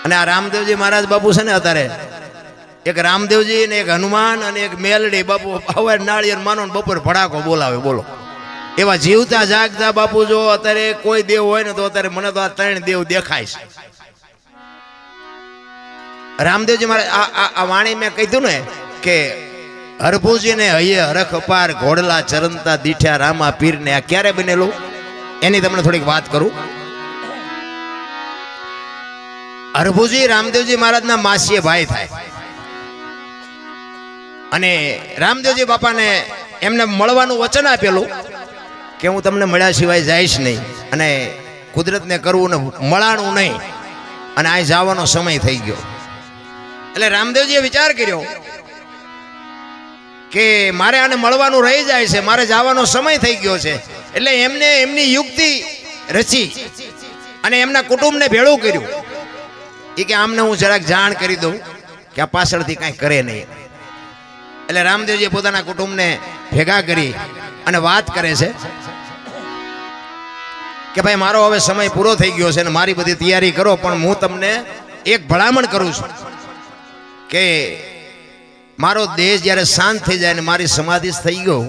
અને આ રામદેવજી મહારાજ બાપુ છે ને અત્યારે એક રામદેવજી ને એક હનુમાન અને એક મેલડી બાપુ હવે નાળિયેર માનો ને બપોર ભડાકો બોલાવે બોલો એવા જીવતા જાગતા બાપુ જો અત્યારે કોઈ દેવ હોય ને તો અત્યારે મને તો આ ત્રણ દેવ દેખાય છે. રામદેવજી મહારાજ આ વાણી મેં કીધું ને કે હરભુજી ને હૈયે હરખ અપાર ઘોડલા ચરંતા દીઠ્યા રામા પીર ને આ ક્યારે બનેલું એની તમને થોડીક વાત કરું. હરભુજી રામદેવજી મહારાજના માસીએ ભાઈ થાય અને રામદેવજી બાપાને એમને મળવાનું વચન આપેલું કે હું તમને મળ્યા સિવાય જઈશ નહીં અને કુદરતને કરવું ને મળાણું નહીં અને આ જવાનો સમય થઈ ગયો. એટલે રામદેવજીએ વિચાર કર્યો કે મારે આને મળવાનું રહી જાય છે, મારે જવાનો સમય થઈ ગયો છે. એટલે એમને એમની યુક્તિ રચી અને એમના કુટુંબને ભેળું કર્યું કે આમને હું જરાક જાણ કરી દઉં કે આ પાછળથી કાંઈ કરે નહીં. એટલે રામદેવજી પોતાના કુટુંબને ભેગા કરી અને વાત કરે છે કે ભાઈ મારો હવે સમય પૂરો થઈ ગયો છે અને મારી બધી તૈયારી કરો, પણ હું તમને એક ભલામણ કરું છું કે મારો દેશ જ્યારે શાંત થઈ જાય ને મારી સમાધિ થઈ ગયો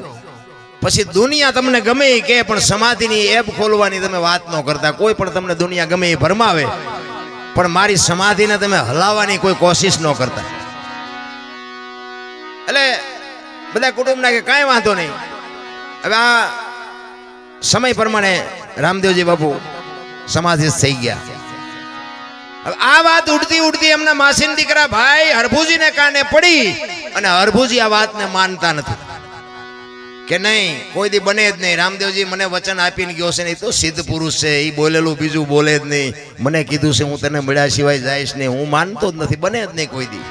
પછી દુનિયા તમને ગમે એ કે પણ સમાધિની એપ ખોલવાની તમે વાત ન કરતા. કોઈ પણ તમને દુનિયા ગમે એ ભરમાવે પણ મારી સમાધિને તમે હલાવવાની કોઈ કોશિશ ન કરતા. એટલે બધા કુટુંબના કે કાંઈ વાંધો નહીં. હવે આ સમય પ્રમાણે રામદેવજી બાપુ સમાધિ થઈ ગયા. હવે આ વાત ઉડતી ઉડતી એમના માસીના દીકરા ભાઈ હરભુજીને કાને પડી અને હરભુજી આ વાતને માનતા નથી કે નહીં કોઈ દી બને જ નહીં. રામદેવજી મને વચન આપીને ગયો છે ને એ તો સિદ્ધ પુરુષ છે, એ બોલેલું બીજું બોલે જ નહીં. મને કીધું છે હું તને મળ્યા સિવાય જઈશ નહીં, હું માનતો જ નથી, બને જ નહીં કોઈ દી.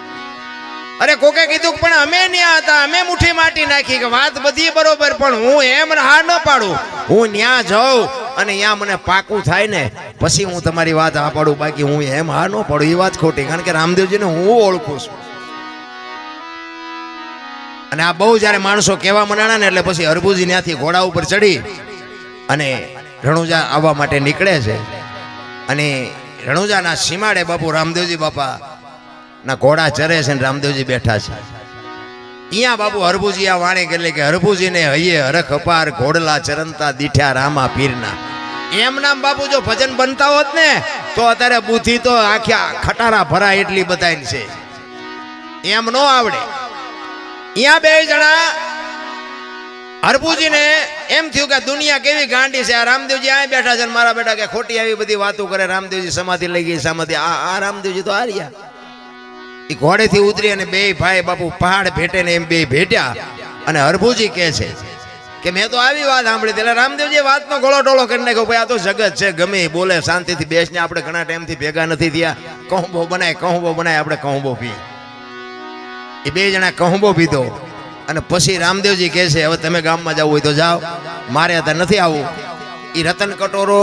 અરે કોકે કીધું પણ અમે ન્યા હતા, અમે મુઠ્ઠી માટી નાખી કે વાત બધી બરોબર, પણ હું એમ હા ન પાડું. હું ન્યા જાઉં અને ત્યાં મને પાકું થાય ને પછી હું તમારી વાત હા પાડું, બાકી હું એમ હા ન પાડું. એ વાત ખોટી, કારણ કે રામદેવજીને હું ઓળખું છું. અને આ બહુ જ્યારે માણસો કહેવા મનાણા ને એટલે પછી હરભુજી ત્યાંથી ઘોડા ઉપર ચડી અને રણુજા આવવા માટે નીકળે છે. અને રણુજાના સીમાડે બાપુ રામદેવજી બાપા ના ઘોડા ચરે છે ને રામદેવજી બેઠા છે. અહીંયા બાપુ હરભુજી આ વાણી કરી કે હરભુજીને હૈયે હરખ અપાર ઘોડલા ચરંતા દીઠ્યા રામા પીરના. એમ નામ બાપુ જો ભજન બનતા હોત ને તો અત્યારે બુદ્ધિ તો આખ્યા ખટારા ભરા એટલી બતાવીને છે, એમ નો આવડે. અહીંયા બે જણા હરભુજીને એમ થયું કે દુનિયા કેવી ગાંડી છે. આ રામદેવજી આ બેઠા છે મારા બેટા કે ખોટી આવી બધી વાતો કરે. રામદેવજી સમાધિ લઈ ગઈ, સમાધિ આ રામદેવજી તો હાર્યા. એ ઘોડેથી ઉતરી અને બે ભાઈ બાપુ પહાડ ભેટે ને એમ બે ભેટ્યા અને હરભુજી કહે છે કે મેં તો આવી વાત સાંભળી. એટલે રામદેવજી વાતનો ગોળો ટોળો કરી નાખ્યો, ભાઈ આ તો જગત છે, ગમે બોલે શાંતિથી બેસને, આપણે ઘણા ટાઈમથી ભેગા નથી થયા, કહુંબો બનાય આપણે કહુંબો પી. એ બે જણા કહુંબો પીધો અને પછી રામદેવજી કહે છે હવે તમે ગામમાં જવું હોય તો જાઓ, મારે અત્યારે નથી આવવું. એ રતન કટોરો,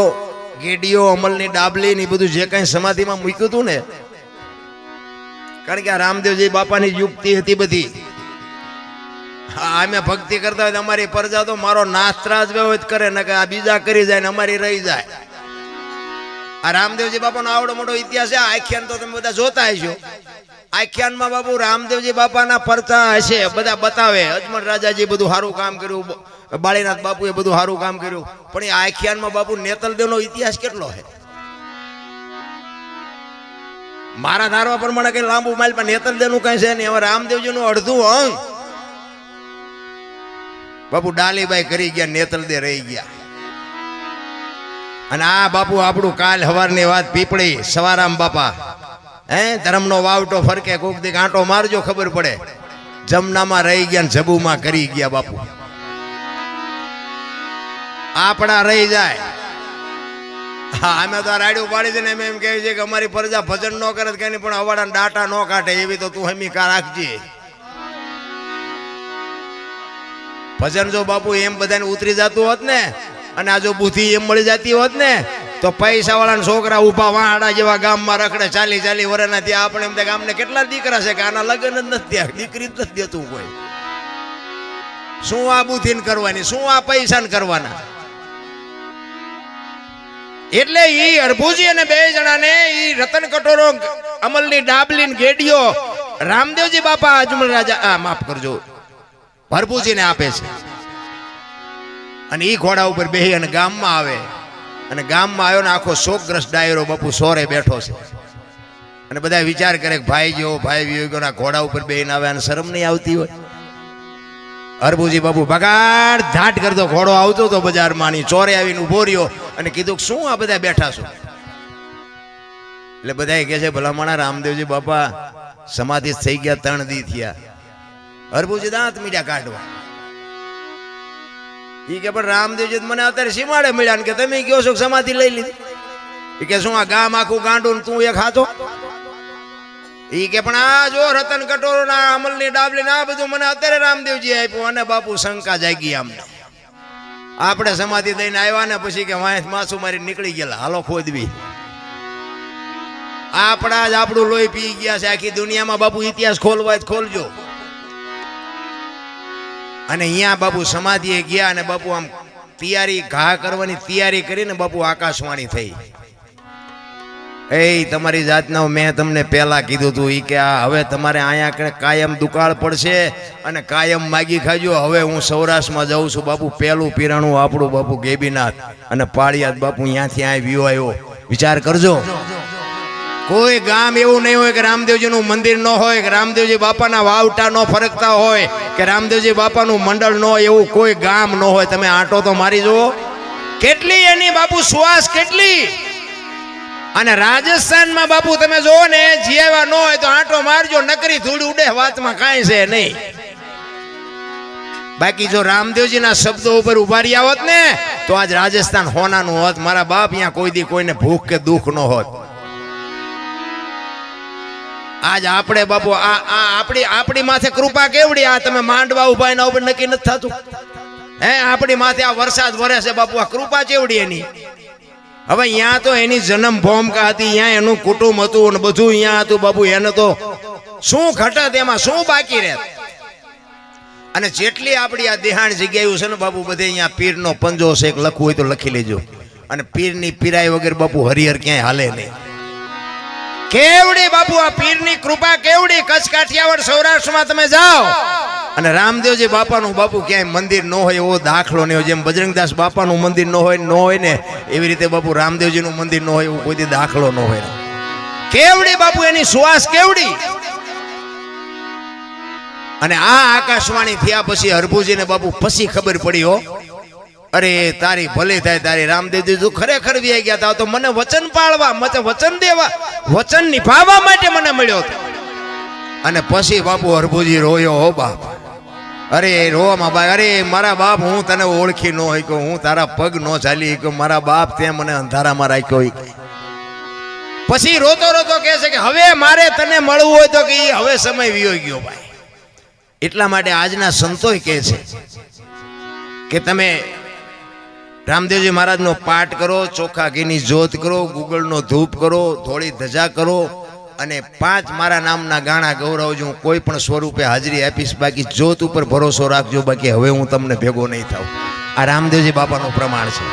ગેડીઓ, અમલની ડાબલી ને બધું જે કંઈ સમાધિમાં મૂક્યું હતું ને, કારણ કે આ રામદેવજી બાપાની યુક્તિ હતી બધી. અમે ભક્તિ કરતા હોય અમારી પ્રજા તો મારો નાશ ત્રાસ વ્યવહિત કરે ને કે આ બીજા કરી જાય ને અમારી રહી જાય. આ રામદેવજી બાપાનો આવડો મોટો ઇતિહાસ છે. આખ્યાન તો તમે બધા જોતા હશો. આખ્યાનમાં બાપુ રામદેવજી બાપાના પરચા હશે, બધા બતાવે. અજમલ રાજાજી બધું સારું કામ કર્યું, બાળીનાથ બાપુએ બધું સારું કામ કર્યું, પણ એ આખ્યાનમાં બાપુ નેતલદેવનો ઇતિહાસ કેટલો છે. મારા ધારવા પ્રમાણે કઈ લાંબુ માઇલ પણ નેતલદેવનું કઈ છે નહીં. હવે રામદેવજીનું અડધું અંગ બાપુ ડાલીબાઈ કરી ગયા, નેતલદે રહી ગયા. અને આ બાપુ આપણું કાલ હવારની વાત પીપળી સવારામ બાપા ધર્મનો વાવટો ફરકે, કોક દી કાંટો મારજો ખબર પડે. જમનામાં રહી ગયા, જબુમાં કરી ગયા બાપુ. આપણા રહી જાય. હા, અમે તો રાડ્યું પાડી છે ને એમ એમ કહે છે કે અમારી પ્રજા ભજન ન કરે કઈ નહીં, પણ અવાડા ડાટા ન કાઢે એવી તો તું હમી કા રાખજે. ભજન જો બાપુ એમ બધાને ઉતરી જતું હોત ને અને આ જો બુદ્ધિ એમ મળી જતી હોત ને તો પૈસા વાળા છોકરા ઉભા વાહડા જેવા ગામમાં રખડે 40 વર્ષના. ત્યાં આપણે એમ ગામને કેટલા દીકરા છે કે આના લગ્ન જ નથી, દીકરી જ નથી દેતું કોઈ. શું આ બુદ્ધિને કરવાની, શું આ પૈસાને કરવાના? એટલે ઈ અરભુજી અને બે જણાને ઈ રતન કટોરો અમલની ડાબલી ને ગેડીઓ રામદેવજી બાપા અજમલ રાજા માફ કરજો અરભુજીને આપે છે અને ઈ ઘોડા ઉપર બેહી અને ગામમાં આવે અને ગામમાં આવ્યો ને આખો શોકગ્રસ્ત ડાયરો બાપુ સોરે બેઠો છે અને બધા વિચાર કરે કે ભાઈ વિયોગોના ઘોડા ઉપર બેહીને આવે અને શરમ નહીં આવતી હોય અરભુજી બાપુ બગાડ ધાટ કરતો ઘોડો આવતો તો બજારમાં ની ચોરે આવીને ઉભો રહ્યો અને કીધું શું આ બધા બેઠા છો એટલે બધા કહે છે ભલામણા રામદેવજી બાપા સમાધિ થઈ ગયા 3 દી થયા અરભુજી દાંત મીડા કાઢવા ઈ કે પણ રામદેવજી મને અત્યારે સીમાડે મળ્યા ને કે તમે કયો છો સમાધિ લઈ લીધી ઈ કે શું આ ગામ આખું ગાંડું તું એક હાથો ઈ કે પણ આ જો રતન કટોરો ના અમલની ડાબલી ના બધું મને અત્યારે રામદેવજી આપ્યું અને બાપુ શંકા જાગી અમને આપણે સમાધિ દઈને આવ્યા ને પછી કે વાંસ માસું મારી નીકળી ગયેલા હાલો ખોદવી આપણા જ આપણું લોહી પી ગયા છે આખી દુનિયામાં બાપુ ઇતિહાસ ખોલવા ખોલજો અને અહીંયા બાપુ સમાધિએ ગયા અને બાપુ આમ તૈયારી ઘા કરવાની તૈયારી કરીને બાપુ આકાશવાણી થઈ એ તમારી જાતના મેં તમને પહેલા કીધું હતું ઈ કે આ હવે તમારે અહીંયા કાયમ દુકાળ પડશે અને કાયમ માગી ખાજો હવે હું સૌરાષ્ટ્રમાં જાઉં છું બાપુ પહેલું પીરાણું આપણું બાપુ ગેબીનાથ અને પાળિયાદ બાપુ અહીંયાથી અહીં વ્યૂ આવ્યો વિચાર કરજો કોઈ ગામ એવું નહીં હોય કે રામદેવજીનું મંદિર ન હોય કે રામદેવજી બાપાના વાવટા ન ફરકતા હોય કે રામદેવજી બાપાનું મંડળ ન હોય એવું કોઈ ગામ ન હોય તમે આંટો તો મારી જુઓ કેટલી એની બાપુ શ્વાસ કેટલી અને રાજસ્થાનમાં બાપુ તમે જોવો ને જીવા ન હોય તો આંટો મારજો નકરી ધૂળ ઉડે વાતમાં કાંઈ છે નહીં બાકી જો રામદેવજીના શબ્દો ઉપર ઉભા રહ્યા હોત ને તો આજ રાજસ્થાન હોનાનું હોત મારા બાપ અહીંયા કોઈ દી કોઈને ભૂખ કે દુઃખ ન હોત આજ આપણે બાપુ આપણી માથે કૃપા કેવડી આ તમે માંડવા ઉભા એના ઉપર નક્કી નથી થતું હે આપણી માથે આ વરસાદ વરે છે બાપુ આ કૃપા કેવડી એની હવે અહીંયા તો એની જન્મ ભૂમિકા હતી અહીંયા એનું કુટુંબ હતું અને બધું અહીંયા હતું બાપુ એને તો શું ઘટત એમાં શું બાકી રહેત અને જેટલી આપણી આ દેહાણ જગ્યાઓ છે ને બાપુ બધે અહીંયા પીરનો પંજો છે એક લખવું હોય તો લખી લેજો અને પીરની પીરાઈ વગર બાપુ હરિહર ક્યાંય હાલે નહીં કેવડી બાપુ આ પીરની કૃપા કેવડી કચ્છ કાઠિયાવાડ સૌરાષ્ટ્રમાં તમે જાઓ અને રામદેવજી બાપાનું બાપુ ક્યાંય મંદિર ન હોય એવો દાખલો નહીં હોય જેમ બજરંગદાસ બાપાનું મંદિર ન હોય ને એવી રીતે બાપુ રામદેવજીનું મંદિર ન હોય એવો કોઈ દાખલો ન હોય કેવડી બાપુ એની શ્વાસ કેવડી અને આ આકાશવાણી થયા પછી અરભુજીને બાપુ પછી ખબર પડી હો અરે તારી ભલે થાય તારી રામદેવજી તું ખરેખર વ્યાઈ ગયા તા તો મને વચન પાળવા મને વચન દેવા વચન નિભાવવા માટે મને મળ્યો હતો અને પછી બાપુ અરભુજી રોયો હો બાપ અરે રોવામાં બા અરે મારા બાપ હું તને ઓળખી ન હોય કે હું તારા પગ ન ચાલી કે મારા બાપ તે મને અંધારામાં રાખ્યો પછી રોતો રોતો કહે છે કે હવે મારે તને મળવું હોય તો કે હવે સમય વિયો ગયો ભાઈ એટલા માટે આજના સંતોય કહે છે કે તમે રામદેવજી મહારાજનો પાઠ કરો ચોખા ઘીની જ્યોત કરો ગુગળનો ધૂપ કરો થોડી ધજા કરો અને 5 મારા નામના ગાણા ગૌરવજો હું કોઈ પણ સ્વરૂપે હાજરી આપીશ બાકી જ્યોત ઉપર ભરોસો રાખજો બાકી હવે હું તમને ભેગો નહીં થાઉં આ રામદેવજી બાપાનું પ્રમાણ છે